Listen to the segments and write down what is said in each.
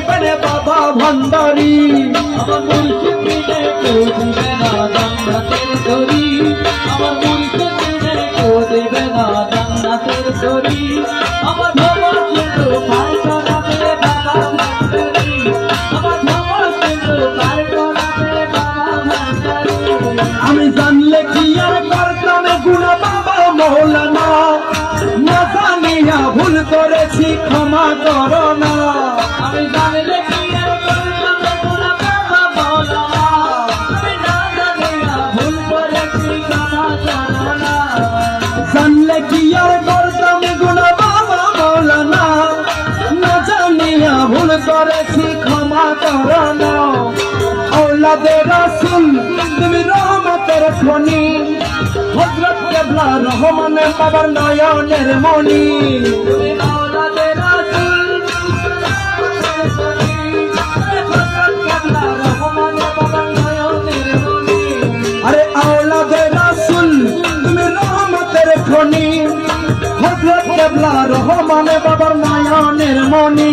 করিবেন বাবা ভান্ডারি। আমার মুর্শিদ বিনে কেউ দিবে না জান্নাতের তরি, আমার মুর্শিদ বিনে কেউ দিবে না জান্নাতের তরি। আমার ভবা সিন্ধু পার করাবে বাবা ভান্ডারি, আমার ভবা সিন্ধু পার করাবে বাবা ভান্ডারি। আমি জানলে কি আর করতাম গুণা বাবা মৌলানা, না জানিয়া ভুল করেছি ক্ষমা করো না। আমি জানলে কি আর করতাম গুনাহ বাবা মওলানা, আমি না জানিয়া ভুল করেছি ক্ষমা করো না। জানলে কি আর করতাম গুণা বাবা মৌলানা, না জানিয়া ভুল করেছি ক্ষমা করো না। আওলাদে রাসূল তুমি রহমতের খনি, হযরত কেবলা রহমান বাবার নয়নের মণি। তুমি আওলাদে রাসূল হযরত কেবলা রহমান বাবার নয়নের মণি। আরে আওলাদে রাসূল তুমি রহমতের খনি, হযরত কেবলা রহমান বাবার নয়নের মণি।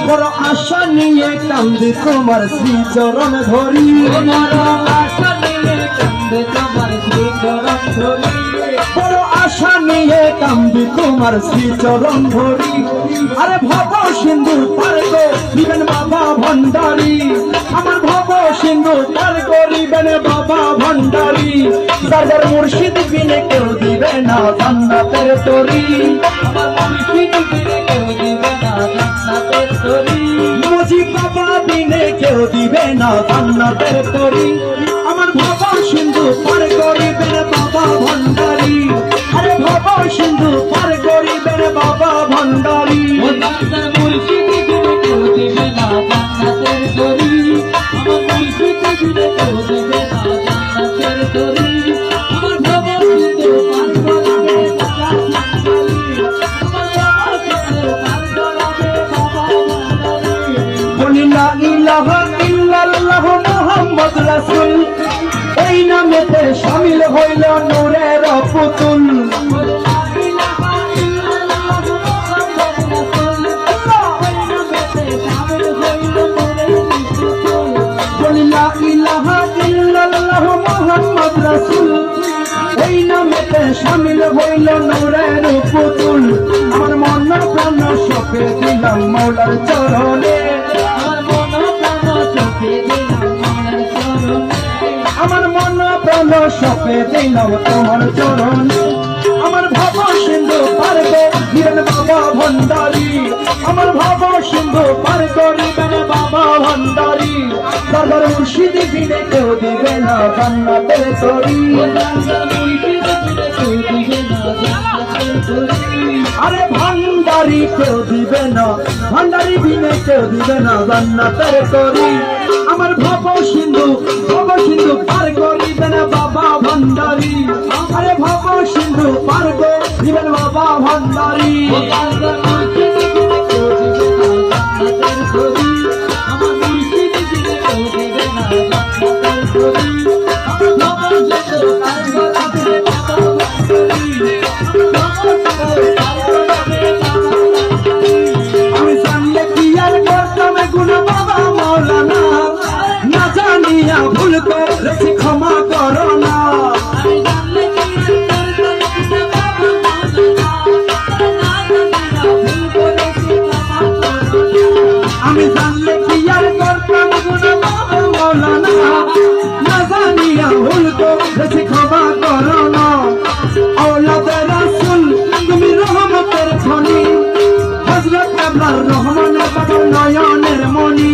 বড় আশা নিয়ে কান্দি তোমার শ্রীচরণ ধরি, তোমার আশা নিয়ে কান্দে তোমার শ্রীচরণ ধরি, বড় আশা নিয়ে কান্দি তোমার শ্রীচরণ ধরি। আরে ভব সিন্ধু পার করিবেন বাবা ভান্ডারি, আমার ভব সিন্ধু পার করিবেন বাবা ভান্ডারি। যার মুর্শিদ বিনে কেউ দিবে না জান্নাতের তরি, আমার মুর্শিদ বিনে কেউ দিবে না জান্নাতের তরি। মুজিব বাবা বিনে কেউ দিবে না জান্নাতের তরি। আমার ভব সিন্ধু পার করিবেন বাবা ভান্ডারি, আরে ভব সিন্ধু পার করিবেন বাবা ভান্ডারি। ও জান্নাতের মুর্শিদ বিনে কেউ দিবে না জান্নাতের তরি, আমার মুর্শিদ বিনে কেউ দিবে না জান্নাতের তরি। আমার ভব সিন্ধু পার করাবে বাবা ভান্ডারি, আমার ভব সিন্ধু পার করাবে বাবা ভান্ডারি। বলি লা ইলাহা ইল্লাল্লাহ মুহাম্মদ রাসূল, এই নামেতে শামিল হইল নূরের পুতুল। বলি লা ইলাহা ইল্লাল্লাহ মুহাম্মদ রাসূল, এই নামেতে শামিল হইল নূরের পুতুল। আমার মন প্রাণ সঁপে দিলাম মৌলার চরণে, আমার মন প্রাণ সঁপে দিলাম তোমার চরণ। আমার ভব সিন্ধু পার করিবেন বাবা ভান্ডারি, আমার ভব সিন্ধু পার করিবেন বাবা ভান্ডারি। বাবার মুর্শিদ বিনে কেউ দিবে না জান্নাতের তরি, আরে ভান্ডারি কেউ দিবে না, ভান্ডারি বিনে কেউ দিবে না জান্নাতের তরি। আমার ভব সিন্ধু পার করিবেন বাবা ভান্ডারি, আরে ভব সিন্ধু পার করিবেন বাবা ভান্ডারি। আমি জানলে কি আর করতাম গুনাহ বাবা মৌলানা, না জানিয়া ভুল করেছি ক্ষমা করো না। আমি জানলে কি আর করতাম গুনাহ বাবা মৌলানা, না জানিয়া ভুল করেছি ক্ষমা করো না। আওলাদে রাসূল তুমি রহমতের খনি, হযরত কেবলা রহমান বাবার নয়নের মণি।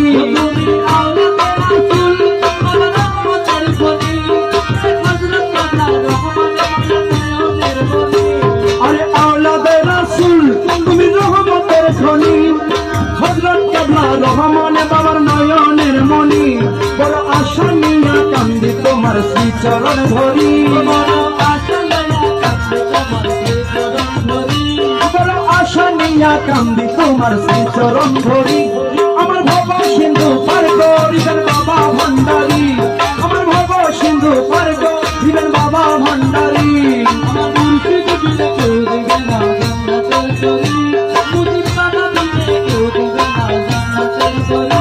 আরে আওলাদে রাসূল তুমি রহমতের খনি, হযরত কেবলা রহমান বাবার নয়নের মণি। বড় আশা নিয়া কান্দি তোমার শ্রীচরণ ধরি, বড় আশা নিয়া কান্দি তোমার শ্রীচরণ ধরি। আমার ভব সিন্ধু পার করিবেন বাবা ভান্ডারি, আমার ভব সিন্ধু পার করিবেন বাবা ভান্ডারি। আমার মুর্শিদ বিনে কেউ দিবে না জান্নাতের তরি, মুজিব বাবা বিনে কেউ দিবে না জান্নাতের তরি।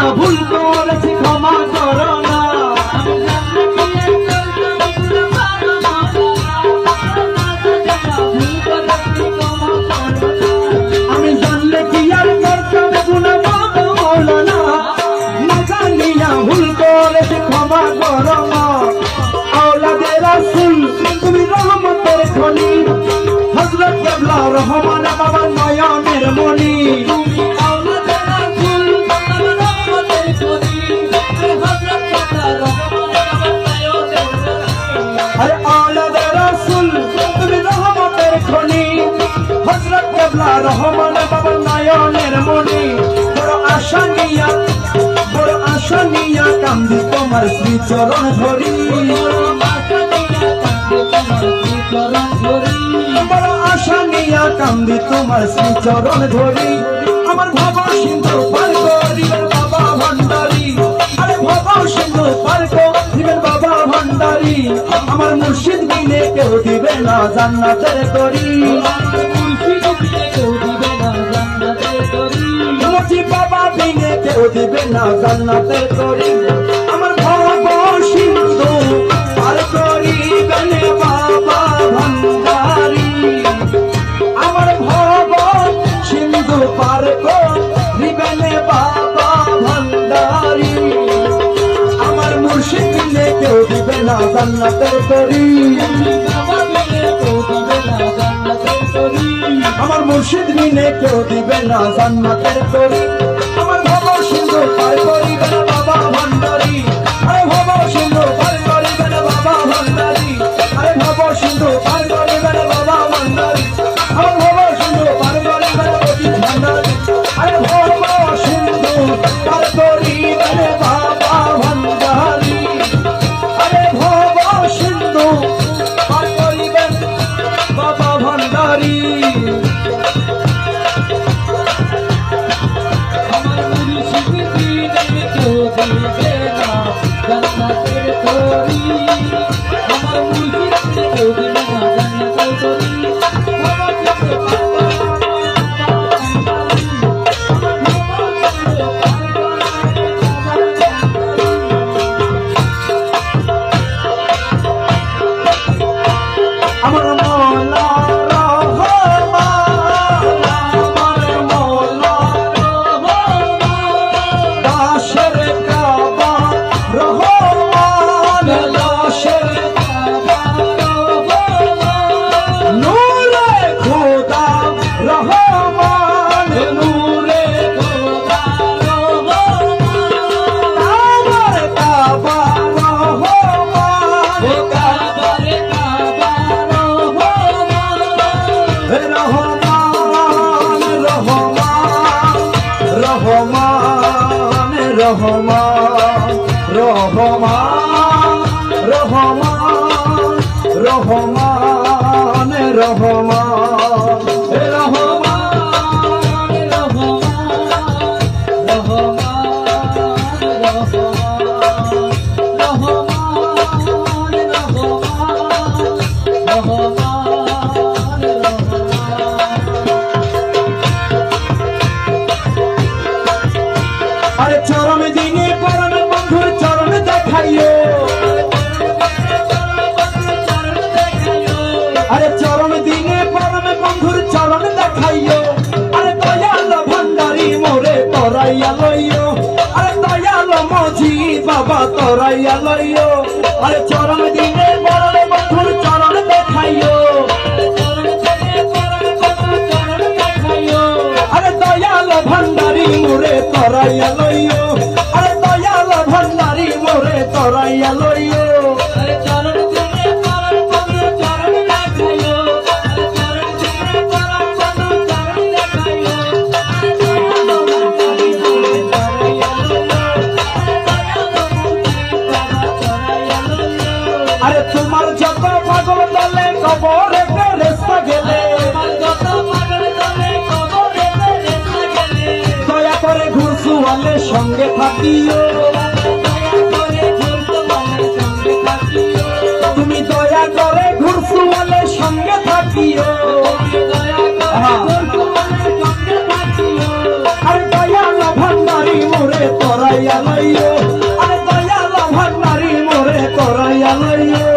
জানিয়া ভুল করেছি ক্ষমা করো না। আমি জানলে কি আর করতাম গুনাহ মাওলানা, না জানিয়া ভুল করেছি ক্ষমা করো না। আওলাদে রাসূল তুমি রহমতের খনি, হযরত কেবলা রহমান বাবা নয়নের মণি। আরে আওলাদে রাসূল তুমি রহমতের খনি, হযরত কেবলা রহমান বাবা নয়নের মণি। বড় আশা নিয়া কান্দি তোমার শ্রীচরণ ধরি, বড় আশা নিয়া কান্দি তোমার শ্রীচরণ ধরি। আমার ভব সিন্ধু পার করিবেন বাবা ভান্ডারী, আরে ভব সিন্ধু পার করিবেন বাবা ভান্ডারী। আমার মুর্শিদ বিনে কেউ দিবে না জান্নাতের তরি, মুর্শিদ বাবা বিনে কেউ দিবে না জান্নাতের তরি। আমার ভব সিন্ধু পার করিবেন বাবা ভান্ডারী, আমার ভব সিন্ধু পার করিবেন বাবা ভান্ডারী। আমার মুর্শিদ বিনে কেউ দিবে না জান্নাতের তরি, আমার মুর্শিদ বিনে কেউ দিবে না জান্নাতের তরি। আমার ভব সিন্ধু পার করিবেন বাবা ভান্ডারী, আরে ভব সিন্ধু পার করিবেন বাবা ভান্ডারী, আরে ভব সিন্ধু পার করিবেন বাবা ভান্ডারী, আমার ভব সিন্ধু পার করিবেন অতি ভান্ডারী, আরে ভব সিন্ধু পার করিবেন বাবা ভান্ডারী, আরে ভব সিন্ধু পার করিবেন বাবা ভান্ডারী। আমার মৌলা রহমান, আমার মৌলা দাসের কাবা রহমান, দাসের নূরে খোদা রহমান, নূরে আমার কাবা রহমান, রহমান রহমান রহমান রহমান রহমান রহমান আরে চরম দিনে পরম বন্ধুর চরণ দেখাইও, আরে চরম দিনে পরম বন্ধুর চরণ দেখাইও, আরে দয়াল ভান্ডারী মোরে তরাইয়া লইও, আরে দয়াল মজি বাবা তরাইয়া লইও, আরে চরম দিনে পরম বন্ধুর চরণ দেখাইও, আরে দয়াল ভান্ডারী মোরে তরাইয়া লইও, আরে দয়াল ভান্ডারী মোরে তরাইয়া লইও। আরে তোমার যত পাগল দলে কবরে ফেরেশতা গেলে, দয়া করে ঘুরসুয়ালে সঙ্গে থাকিও, তুমি দয়া করে ঘুরসুয়ালে সঙ্গে থাকিও, আরে দয়াল ভান্ডারী মোরে তরাই তরাইয়া লইও আরে দয়াল ভান্ডারি মোরে তরাইয়া লইও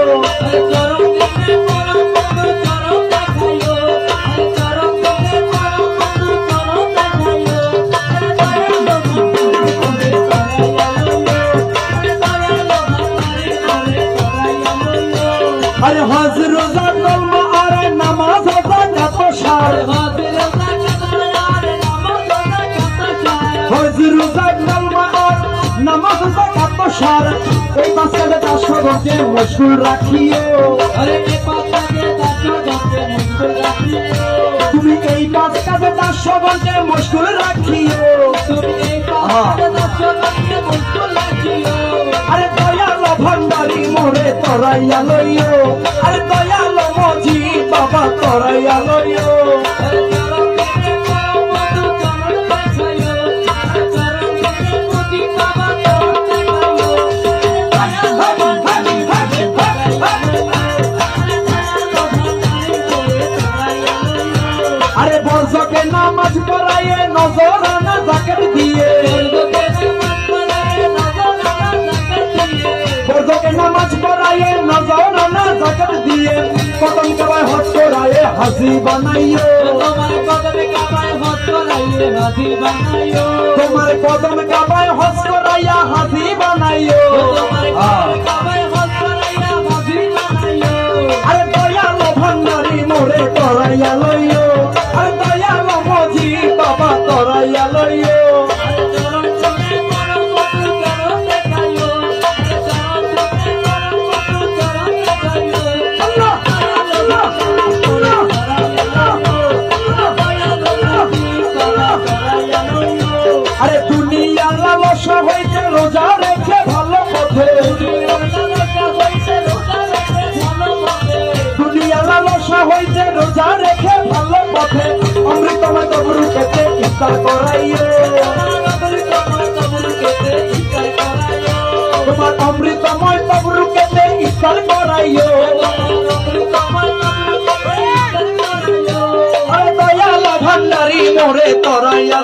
আরে হজ রোজা কলমা আরে নামাজ যাকাত সার হজ রোজা কলমা আর নামাজ যাকাত সার এই পাঁচটা দাসগণকে মশগুল রাখিও তুমি এই পাঁচটা দাসগণকে মশগুল রাখিও আরে দয়াল ভান্ডারি মোরে তরাইয়া লইও আরে দয়াল মজি বাবা তরাইয়া লইও আরে বর্জকে নামাজ পড়াইয়ে নজরানা জাকাত দিয়ে বর্জকে নামাজ পড়াইয়ে নজরানা জাকাত দিয়ে কদম কাবায় হজ করাইয়ে হাজি বানাইও তোমার কদমে কাবায় হজ করাইয়া হাজি বানাইও আরে দয়াল ভান্ডারি মোরে তরাইয়া লইও আরে দয়াল মজি বাবা তরাইয়া লইও আরে দুনিয়া লালসা হইতে রোজা রেখে ভালো পথে দুনিয়া লালসা হইতে রোজা রেখে ভালো পথে অমৃতময় তবরু খেতে ইফতার করাইও তোমার অমৃতময় তবরু খেতে ইফতার করাইও আরে দয়াল ভান্ডারি মোরে তরাইয়া